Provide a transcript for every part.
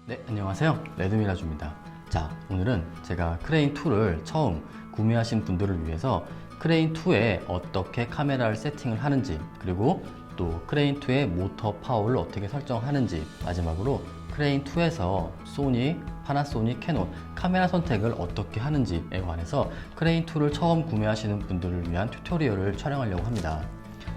네, 안녕하세요. 레드미라주입니다. 자, 오늘은 제가 크레인2를 처음 구매하신 분들을 위해서 크레인2에 어떻게 카메라를 세팅을 하는지, 그리고 또 크레인2의 모터 파워를 어떻게 설정하는지, 마지막으로 크레인2에서 소니, 파나소닉, 캐논 카메라 선택을 어떻게 하는지에 관해서 크레인2를 처음 구매하시는 분들을 위한 튜토리얼을 촬영하려고 합니다.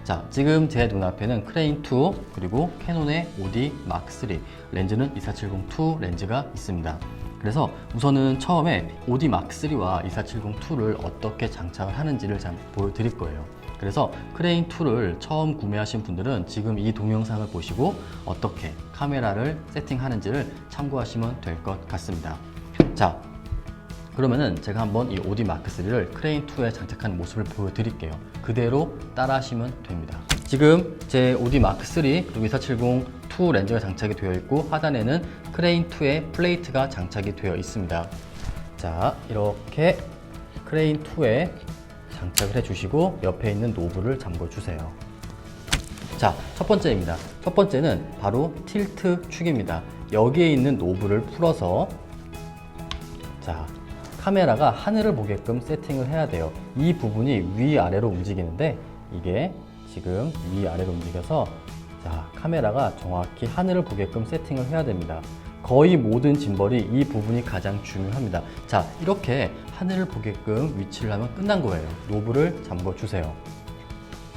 자, 지금 제 눈앞에는 크레인2 그리고 캐논의 5D mark3 렌즈는 2470-2 렌즈가 있습니다. 그래서 우선은 처음에 5D mark3와 2470-2를 어떻게 장착을 하는지를 보여드릴 거예요. 그래서 크레인2를 처음 구매하신 분들은 지금 이 동영상을 보시고 어떻게 카메라를 세팅하는지를 참고하시면 될 것 같습니다. 자, 그러면은 제가 한번 이 5D mark3를 크레인2에 장착한 모습을 보여드릴게요. 그대로 따라 하시면 됩니다. 지금 제 5D mark3 그리고 2470-2 렌즈가 장착이 되어 있고 하단에는 크레인2의 플레이트가 장착이 되어 있습니다. 자, 이렇게 크레인2에 장착을 해주시고 옆에 있는 노브를 잠궈 주세요. 자, 첫 번째입니다. 첫 번째는 바로 틸트 축입니다. 여기에 있는 노브를 풀어서 자, 카메라가 하늘을 보게끔 세팅을 해야 돼요. 이 부분이 위아래로 움직이는데 이게 지금 위아래로 움직여서 자, 카메라가 정확히 하늘을 보게끔 세팅을 해야 됩니다. 거의 모든 짐벌이 이 부분이 가장 중요합니다. 자, 이렇게 하늘을 보게끔 위치를 하면 끝난 거예요. 노브를 잠궈 주세요.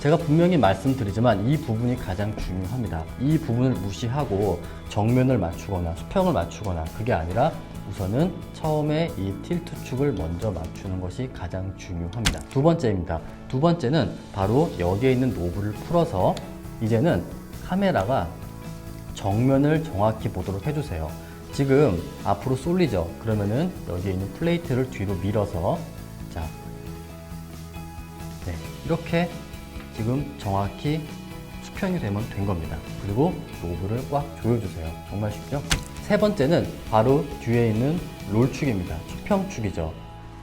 제가 분명히 말씀드리지만 이 부분이 가장 중요합니다. 이 부분을 무시하고 정면을 맞추거나 수평을 맞추거나 그게 아니라 우선은 처음에 이 틸트 축을 먼저 맞추는 것이 가장 중요합니다. 두 번째입니다. 두 번째는 바로 여기에 있는 노브를 풀어서 이제는 카메라가 정면을 정확히 보도록 해주세요. 지금 앞으로 쏠리죠? 그러면은 여기에 있는 플레이트를 뒤로 밀어서 자, 네, 이렇게 지금 정확히 수평이 되면 된 겁니다. 그리고 노브를 꽉 조여주세요. 정말 쉽죠? 세 번째는 바로 뒤에 있는 롤축입니다. 수평축이죠.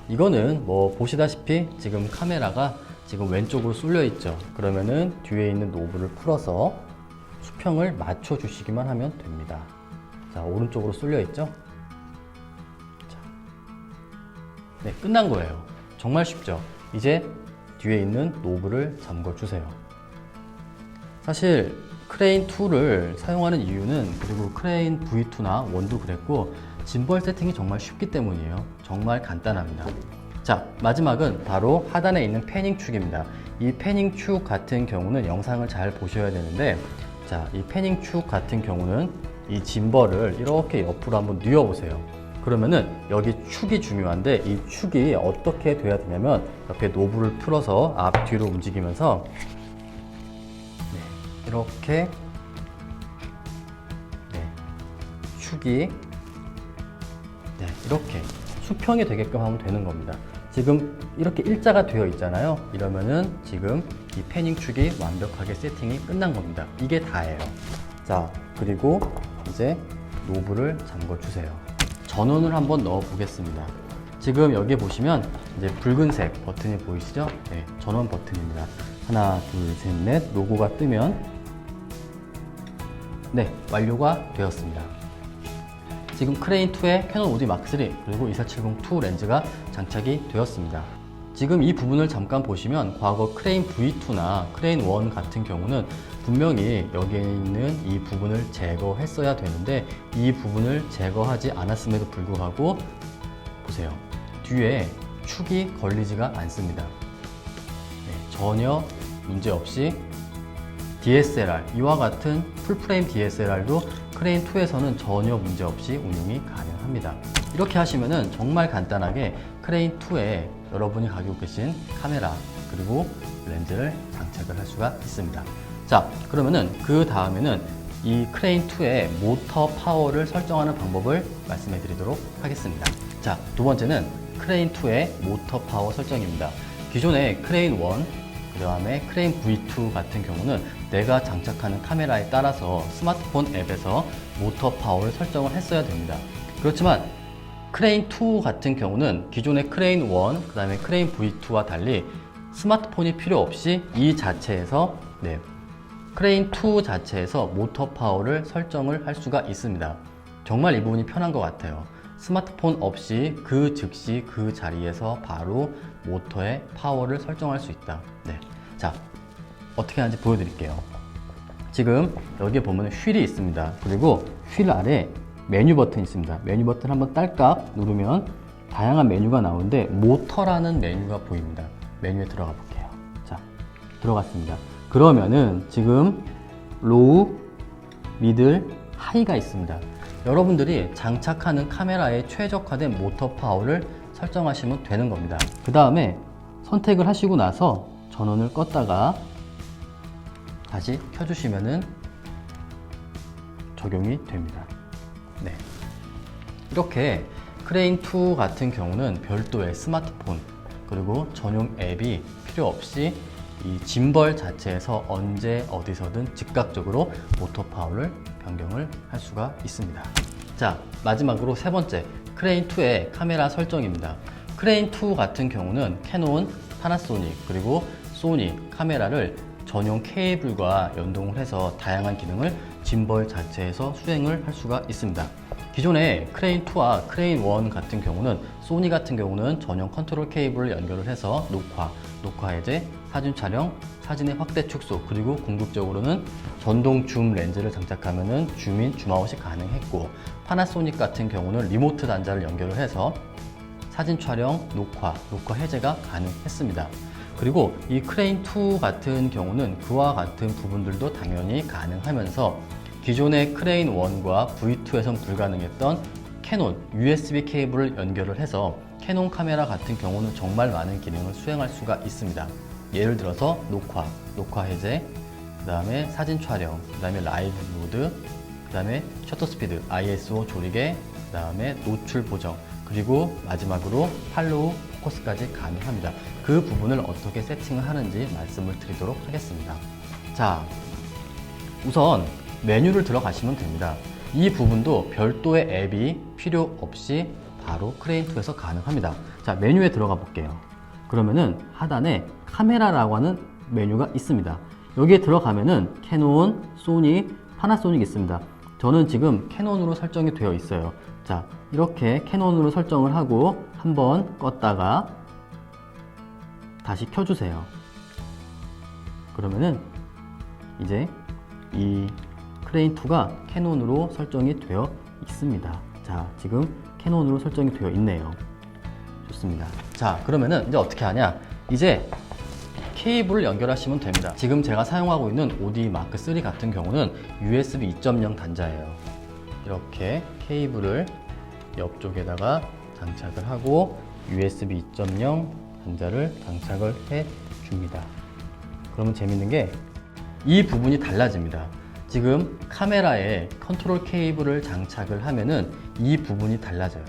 이거는 뭐 보시다시피 지금 카메라가 지금 왼쪽으로 쏠려 있죠. 그러면은 뒤에 있는 노브를 풀어서 수평을 맞춰 주시기만 하면 됩니다. 자, 오른쪽으로 쏠려 있죠? 자, 네, 끝난 거예요. 정말 쉽죠? 이제 뒤에 있는 노브를 잠궈 주세요. 사실 크레인2를 사용하는 이유는 그리고 크레인 V2나 1도 그랬고 짐벌 세팅이 정말 쉽기 때문이에요. 정말 간단합니다. 자, 마지막은 바로 하단에 있는 패닝 축입니다. 이 패닝 축 같은 경우는 영상을 잘 보셔야 되는데 자, 이 패닝 축 같은 경우는 이 짐벌을 이렇게 옆으로 한번 뉘어 보세요. 그러면은 여기 축이 중요한데 이 축이 어떻게 돼야 되냐면 옆에 노브를 풀어서 앞뒤로 움직이면서 이렇게 네, 축이 네, 이렇게 수평이 되게끔 하면 되는 겁니다. 지금 이렇게 일자가 되어 있잖아요. 이러면은 지금 이 패닝 축이 완벽하게 세팅이 끝난 겁니다. 이게 다예요. 자, 그리고 이제 노브를 잠궈 주세요. 전원을 한번 넣어 보겠습니다. 지금 여기 보시면 이제 붉은색 버튼이 보이시죠? 네, 전원 버튼입니다. 하나, 둘, 셋, 넷 로고가 뜨면 네, 완료가 되었습니다. 지금 크레인2의 캐논 5D mark3 그리고 2470-2 렌즈가 장착이 되었습니다. 지금 이 부분을 잠깐 보시면 과거 크레인 V2나 크레인 1 같은 경우는 분명히 여기에 있는 이 부분을 제거했어야 되는데 이 부분을 제거하지 않았음에도 불구하고 보세요. 뒤에 축이 걸리지가 않습니다. 네, 전혀 문제없이 DSLR, 이와 같은 풀프레임 DSLR도 크레인2에서는 전혀 문제없이 운용이 가능합니다. 이렇게 하시면은 정말 간단하게 크레인2에 여러분이 가지고 계신 카메라 그리고 렌즈를 장착을 할 수가 있습니다. 자, 그러면은 그 다음에는 이 크레인2의 모터 파워를 설정하는 방법을 말씀해 드리도록 하겠습니다. 자, 두 번째는 크레인2의 모터 파워 설정입니다. 기존의 크레인 1, 그 다음에 크레인 V2 같은 경우는 내가 장착하는 카메라에 따라서 스마트폰 앱에서 모터 파워를 설정을 했어야 됩니다. 그렇지만 크레인 2 같은 경우는 기존의 크레인 1, 그 다음에 크레인 V2와 달리 스마트폰이 필요 없이 이 자체에서 크레인 2 자체에서 모터 파워를 설정을 할 수가 있습니다. 정말 이 부분이 편한 것 같아요. 스마트폰 없이 그 즉시 그 자리에서 바로 모터의 파워를 설정할 수 있다. 네. 자, 어떻게 하는지 보여드릴게요. 지금 여기에 보면 휠이 있습니다. 그리고 휠 아래 메뉴 버튼이 있습니다. 메뉴 버튼 한번 딸깍 누르면 다양한 메뉴가 나오는데 모터라는 메뉴가 보입니다. 메뉴에 들어가 볼게요. 자, 들어갔습니다. 그러면은 지금 로우, 미들, 하이가 있습니다. 여러분들이 장착하는 카메라에 최적화된 모터 파워를 설정하시면 되는 겁니다. 그 다음에 선택을 하시고 나서 전원을 껐다가 다시 켜주시면은 적용이 됩니다. 네. 이렇게 크레인2 같은 경우는 별도의 스마트폰 그리고 전용 앱이 필요 없이 이 짐벌 자체에서 언제 어디서든 즉각적으로 모터 파워를 변경을 할 수가 있습니다. 자, 마지막으로 세 번째, 크레인2의 카메라 설정입니다. 크레인2 같은 경우는 캐논, 파나소닉, 그리고 소니 카메라를 전용 케이블과 연동을 해서 다양한 기능을 짐벌 자체에서 수행을 할 수가 있습니다. 기존의 크레인2와 크레인1 같은 경우는 소니 같은 경우는 전용 컨트롤 케이블을 연결을 해서 녹화 해제, 사진 촬영, 사진의 확대 축소, 그리고 궁극적으로는 전동 줌 렌즈를 장착하면 줌인, 줌아웃이 가능했고, 파나소닉 같은 경우는 리모트 단자를 연결을 해서 사진 촬영, 녹화 해제가 가능했습니다. 그리고 이 크레인2 같은 경우는 그와 같은 부분들도 당연히 가능하면서 기존의 크레인1과 V2에선 불가능했던 캐논 USB 케이블을 연결을 해서 캐논 카메라 같은 경우는 정말 많은 기능을 수행할 수가 있습니다. 예를 들어서 녹화 해제, 그 다음에 사진 촬영, 그 다음에 라이브 모드, 그 다음에 셔터 스피드, ISO 조리개, 그 다음에 노출 보정, 그리고 마지막으로 팔로우 포커스까지 가능합니다. 그 부분을 어떻게 세팅을 하는지 말씀을 드리도록 하겠습니다. 자, 우선 메뉴를 들어가시면 됩니다. 이 부분도 별도의 앱이 필요 없이 바로 크레인2에서 가능합니다. 자, 메뉴에 들어가 볼게요. 그러면은 하단에 카메라라고 하는 메뉴가 있습니다. 여기에 들어가면은 캐논, 소니, 파나소닉 있습니다. 저는 지금 캐논으로 설정이 되어 있어요. 자, 이렇게 캐논으로 설정을 하고 한번 껐다가 다시 켜주세요. 그러면은 이제 이 크레인2가 캐논으로 설정이 되어 있습니다. 자, 지금 캐논으로 설정이 되어 있네요. 좋습니다. 자, 그러면은 이제 어떻게 하냐? 이제 케이블을 연결하시면 됩니다. 지금 제가 사용하고 있는 OD 마크 3 같은 경우는 USB 2.0 단자예요. 이렇게 케이블을 옆쪽에다가 장착을 하고 USB 2.0 단자를 장착을 해 줍니다. 그러면 재밌는 게 이 부분이 달라집니다. 지금 카메라에 컨트롤 케이블을 장착을 하면은 이 부분이 달라져요.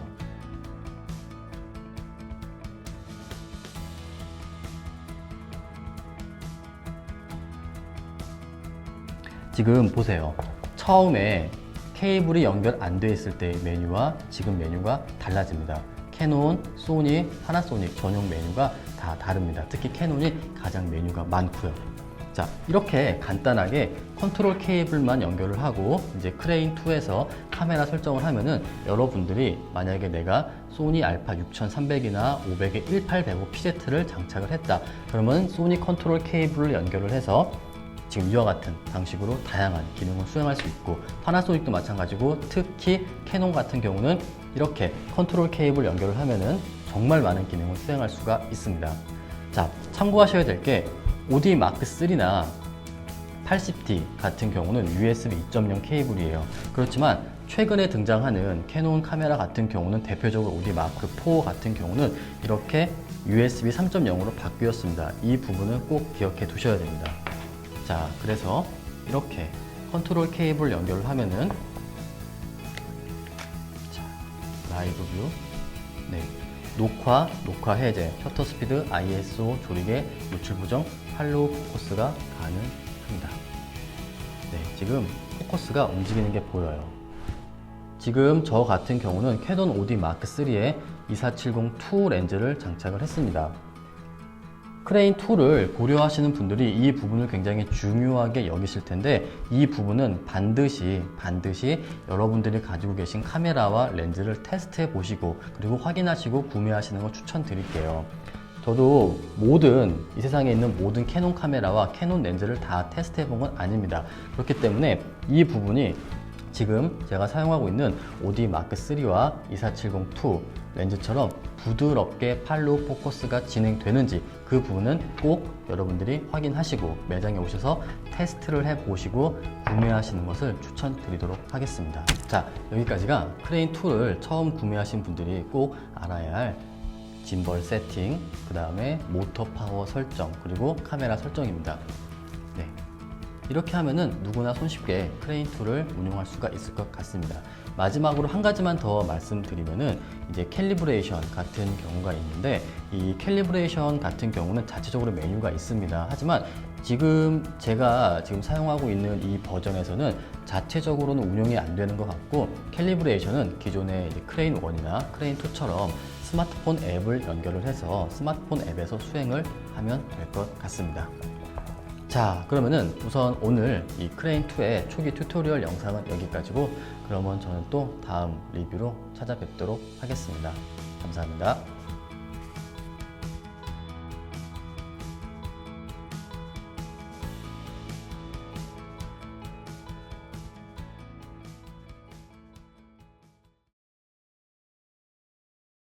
지금 보세요. 처음에 케이블이 연결 안 돼 있을 때의 메뉴와 지금 메뉴가 달라집니다. 캐논, 소니, 파나소닉 전용 메뉴가 다 다릅니다. 특히 캐논이 가장 메뉴가 많고요. 자, 이렇게 간단하게 컨트롤 케이블만 연결을 하고 이제 크레인2에서 카메라 설정을 하면은 여러분들이 만약에 내가 소니 알파 6300이나 500의 1805 PZ를 장착을 했다. 그러면 소니 컨트롤 케이블을 연결을 해서 지금 이와 같은 방식으로 다양한 기능을 수행할 수 있고, 파나소닉도 마찬가지고 특히 캐논 같은 경우는 이렇게 컨트롤 케이블 연결을 하면은 정말 많은 기능을 수행할 수가 있습니다. 자, 참고하셔야 될 게 OD 마크 3나 80D 같은 경우는 USB 2.0 케이블이에요. 그렇지만 최근에 등장하는 캐논 카메라 같은 경우는 대표적으로 OD 마크 4 같은 경우는 이렇게 USB 3.0으로 바뀌었습니다. 이 부분은 꼭 기억해 두셔야 됩니다. 자, 그래서 이렇게 컨트롤 케이블 연결을 하면은 자, 라이브 뷰, 네, 녹화 해제, 셔터 스피드, ISO 조리개, 노출 보정, 팔로우 포커스가 가능합니다. 네, 지금 포커스가 움직이는 게 보여요. 지금 저 같은 경우는 캐논 OD 마크 3에 2470-2 렌즈를 장착을 했습니다. 크레인 2를 고려하시는 분들이 이 부분을 굉장히 중요하게 여기실 텐데, 이 부분은 반드시 여러분들이 가지고 계신 카메라와 렌즈를 테스트해 보시고 그리고 확인하시고 구매하시는 걸 추천드릴게요. 저도 이 세상에 있는 모든 캐논 카메라와 캐논 렌즈를 다 테스트해 본 건 아닙니다. 그렇기 때문에 이 부분이 지금 제가 사용하고 있는 오디 마크 3와 2470-2 렌즈처럼 부드럽게 팔로우 포커스가 진행되는지 그 부분은 꼭 여러분들이 확인하시고 매장에 오셔서 테스트를 해보시고 구매하시는 것을 추천드리도록 하겠습니다. 자, 여기까지가 크레인 2를 처음 구매하신 분들이 꼭 알아야 할 짐벌 세팅, 그 다음에 모터 파워 설정, 그리고 카메라 설정입니다. 네. 이렇게 하면은 누구나 손쉽게 크레인 2를 운용할 수가 있을 것 같습니다. 마지막으로 한 가지만 더 말씀드리면은 이제 캘리브레이션 같은 경우가 있는데, 이 캘리브레이션 같은 경우는 자체적으로 메뉴가 있습니다. 하지만 제가 지금 사용하고 있는 이 버전에서는 자체적으로는 운용이 안 되는 것 같고, 캘리브레이션은 기존의 이제 크레인 1이나 크레인 2처럼 스마트폰 앱을 연결을 해서 스마트폰 앱에서 수행을 하면 될 것 같습니다. 자, 그러면은 우선 오늘 이 크레인2의 초기 튜토리얼 영상은 여기까지고, 그러면 저는 또 다음 리뷰로 찾아뵙도록 하겠습니다. 감사합니다.